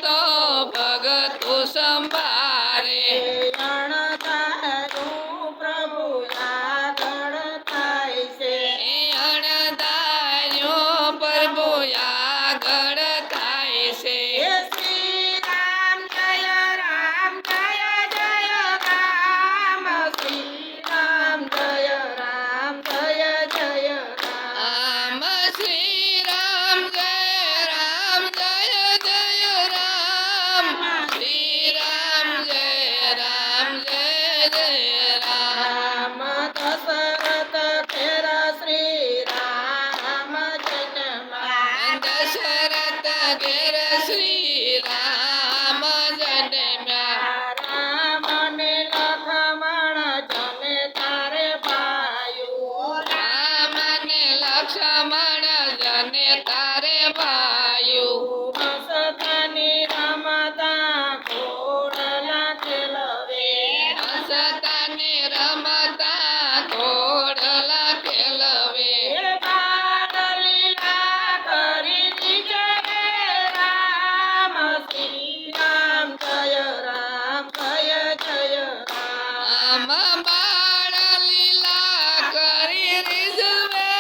તો ભગતું સંભારે અણધાર્યું પ્રભુ આગળ થાય છે. અણધાર્યું પ્રભુ આગળ થાય છે. હે શ્રી રામ જય રામ જય જય રામ શ્રી રામ જય રામ જય જય રામ રામ શ્રી રામ જય રામ જય જય રામ શ્રી રામ જય રામ જય જય રામ રામ દશરથ ઘેર શ્રી રામ જન્મા દશરથ ઘેર શ્રી રામ જન્મ્યા રામ ને લખમણ જને તારે ભાયું રામ ને લક્ષ્મણ જને તારે ભાયું હસતાની રમતા ઘોડલા ખેલવે હસતાને રમતા ઘોડલા ખેલવે હે બાળ લીલા કરી દીજે રામ શ્રી રામ જય રામ જય જય રામ આમ બાળ લીલા કરી રીઝવે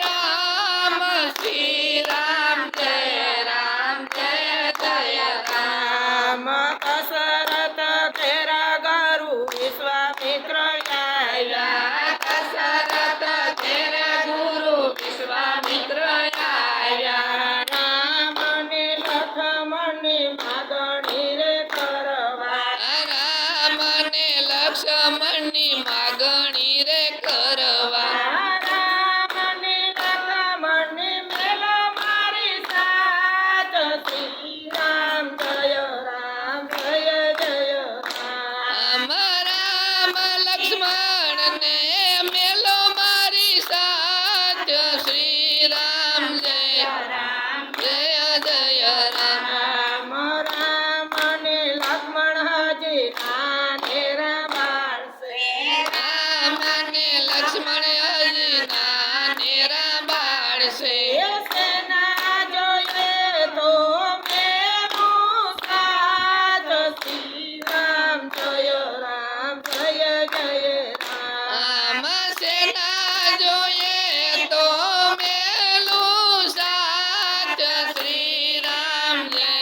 રામ શ્રી રામ જય રામ જય જય રામ રામ દશરથ ઘેર ગરુ વિશ્વામિત્ર આવ્યા દશરથ ઘેર ગુરુ વિશ્વામિત્ર આવ્યા રામ ને લખમણની માગણી રે કરવા રામ ને લક્ષ્મણની માગણી રે કરવા રામ ને લખમણની મેલો મારી સાથ શ્રી રામ જય રામ જય જય રામ રામ લક્ષ્મણ ને મેલો મારી સાથ શ્રી રામ જય રામ જય જય રામ રામ ને લક્ષ્મણ હજી નાનેરા બાળશે રામ ને લક્ષ્મણ હજી નાનેરા બાળશે સેના જોઈએ તો મેરું સાથ શ્રી રામ જય રામ જય જય રામ આમ સેના જોઈએ તો મેલું સાથ શ્રી રામ જય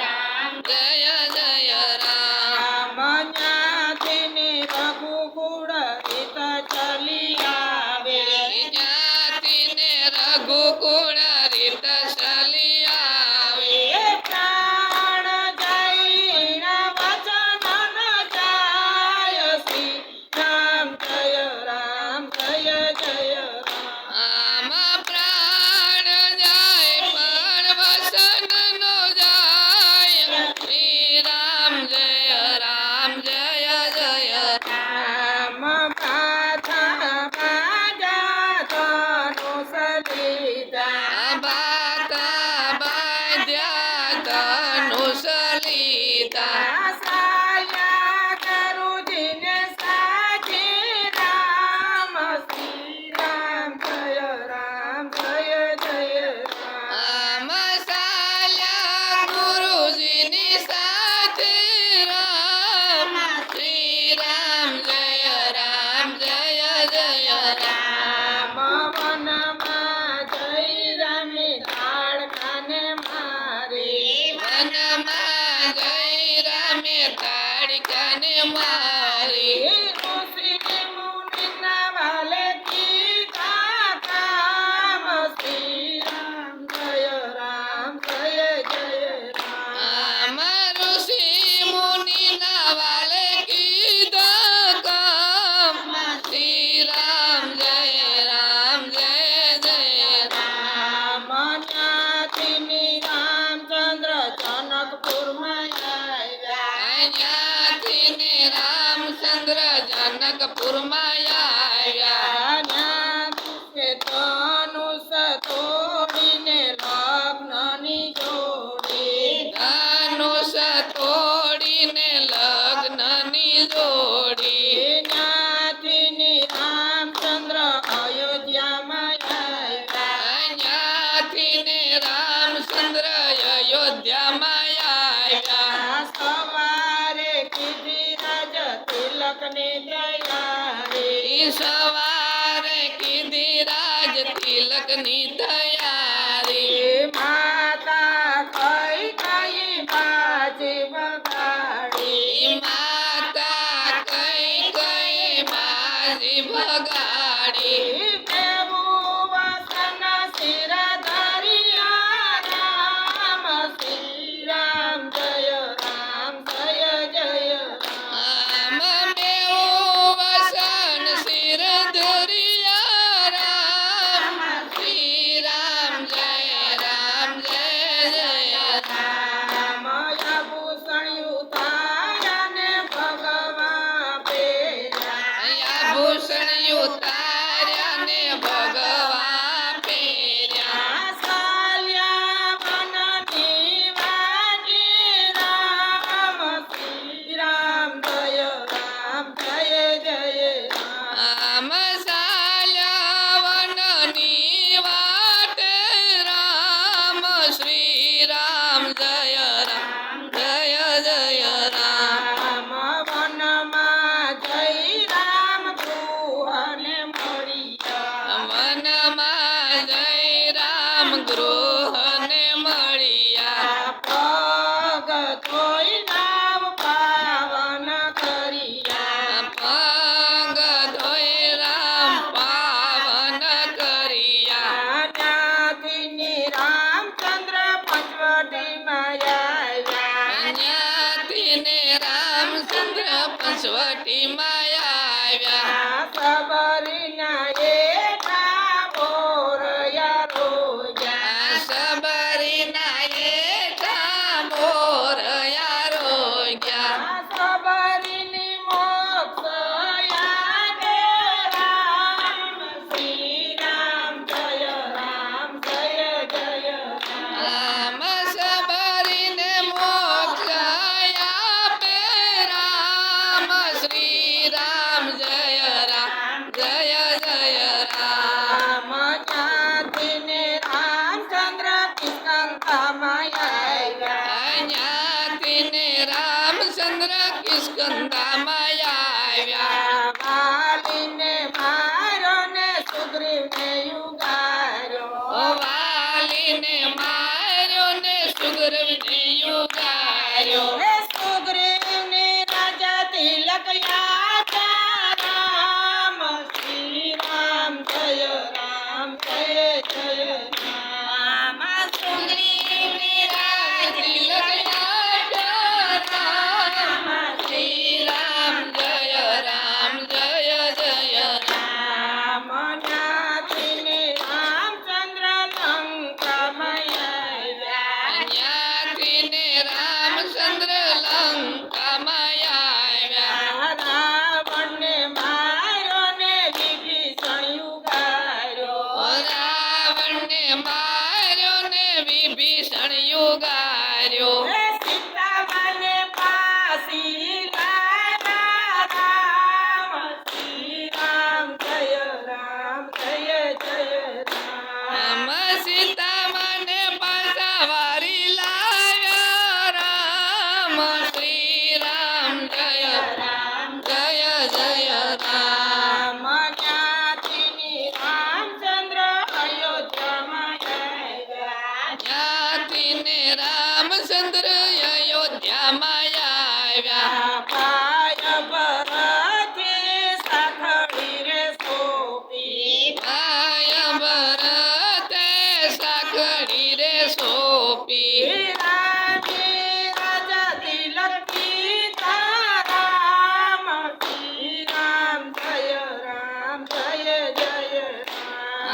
રામ જય જય રામ જ્ઞાતિની રઘુકુળ રીત ચલી આવે જ્ઞાતિને રઘુકુળ રીત ચલી આવે પ્રાણ જૈના વચન જાય શ્રી રામ જય રામ જય જય રામ આમ પ્રાણ જાય પણ વસન નો જાય શ્રી રામ જય રામ જય જય રામ પાછા બાજા ધનુષ લીધા બાતા બાંધ્યા ધનુષ લીધા સાયા ગુરુજીને સાચી રામ શ્રી રામ જય રામ જય જય રામ આમ સાલ્યા ગુરુજીની સાથે રામ શ્રી રામ જય રામ જય જય રામ વનમાં જઈ રામી તાળકાને મારી વનમાં જઈ રામે તાડકાને મારી ઋષિ મુનિના વાલે કીધા કામ શ્રી રામ જય રામ જય જય રામ આમ ઋષિ મુનિના વાલે કીધા કામ શ્રી રામ જય રામ જય જય રામ જ્ઞાતિની રામચંદ્ર જનકપુરમાં આવ્યા અહીંયાથીને રામચંદ્ર જનકપુરમાં આવ્યા જ્ઞાતિ ધનુષ તોડીને લગ્નની જોડી ધનુષ તોડીને લગ્નની જોડી જ્ઞાતિની રામચંદ્ર અયોધ્યામાં આવ્યા અહીંયાથીને રામચંદ્ર અયોધ્યામાં આવ્યા સવારે કીધી રાજ તિલકની તૈયારી માતા કઈ કઈ બાજી બગાડી માતા કઈ કઈ બાજી ભગાડી દેવું વસન શિર ધરિયા રામ શ્રી રામ જય જય આમ મેવું વસન શિર ધરિયા રામ શ્રી રામ જય જય રામ આભૂષણ ઉતાર્યા ને ભગવાન પેર્યા આભૂષણ ઉતાર્યા ને ભગવા પહેર્યા સાલ્યા વનની વાજી રામ શ્રી રામ જય જય આમ સાલ્યા વનની વાટે રામ શ્રી રામ જય જય રામ રામ વનમાં જય રામ ગૃહને મળ્યા વનમાં જય રામ ગૃહને મળ્યા પગ ધોઈ નાવ પાવન કર્યા પગ ધોઈ રામ પાવન કર્યા ત્યાંથી રામચંદ્ર પંચવટીમાં આવ્યા જ્ઞાતિ ને રામચંદ્ર પંચવટીમાં આવ્યા સબરીના એઠા બોરયા રોયા સબરીના એઠા મોરયા રોગ્યા સબરીની મોક્ષ યાદે રામ શ્રી રામ જય આમ સબરીને મોક્ષ આપે રામ શ્રી રામ જય જય રામ રામ જ્ઞાતિને રામચંદ્ર કિસ્કંધામાં આવ્યા જ્ઞાતિ ને રામચંદ્ર કિષ્કંધામાં આવ્યા વાલીને માર્યો ને સુગ્રીવને યુગાર્યો વાલીને માર્યો ને સુગ્રીવને યુગાર્યો હે સુગ્રીવને રાજા તિલક યાદા રામ શ્રી રામ જય રામ સુગ્રીવને તિલક યાદા રામ શ્રી રામ જય જય રામ જ્ઞાતિને રામચંદ્ર લંકામાં આવ્યા જ્ઞાતિ ને રામચંદ્ર લંકામાં આવ્યા રાવણને માર્યો ને વિભીષણ યુગાર્યો રાવણને માર્યો ને વિભીષણ યુગાર્યો હે સીતામાને પાસી લાવ્યા રામ શ્રી રામ જય આમ સીતા મને પાછા વારી લાવ્યા રામ શ્રી રામ જય જય રામ રામ જ્ઞાતિની રામચંદ્ર અયોધ્યામાં આવ્યા જ્ઞાતિ ને રામચંદ્ર અયોધ્યામાં આવ્યા પાય ભરતે સાખડી રે સોપી ભાય ભરતે સાખડી રે સોપી રાજા તિલક કી રામ શ્રી રામ જય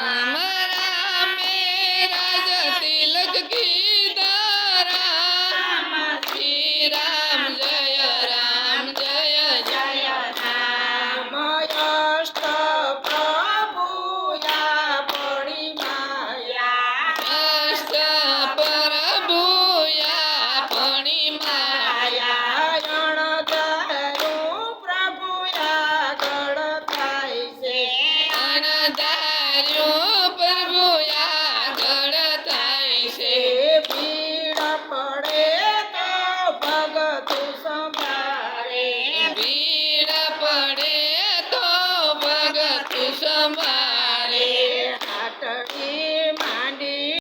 આમ રામે રાજ તિલક કીધા રામ શ્રી રામ જય રામ અષ્ટ પ્રભુયા પડી માયા અષ્ટ પ્રભુયા પણી માયા પ્રભુયા ગળ થાય છે અણધાર્યો પ્રભુયા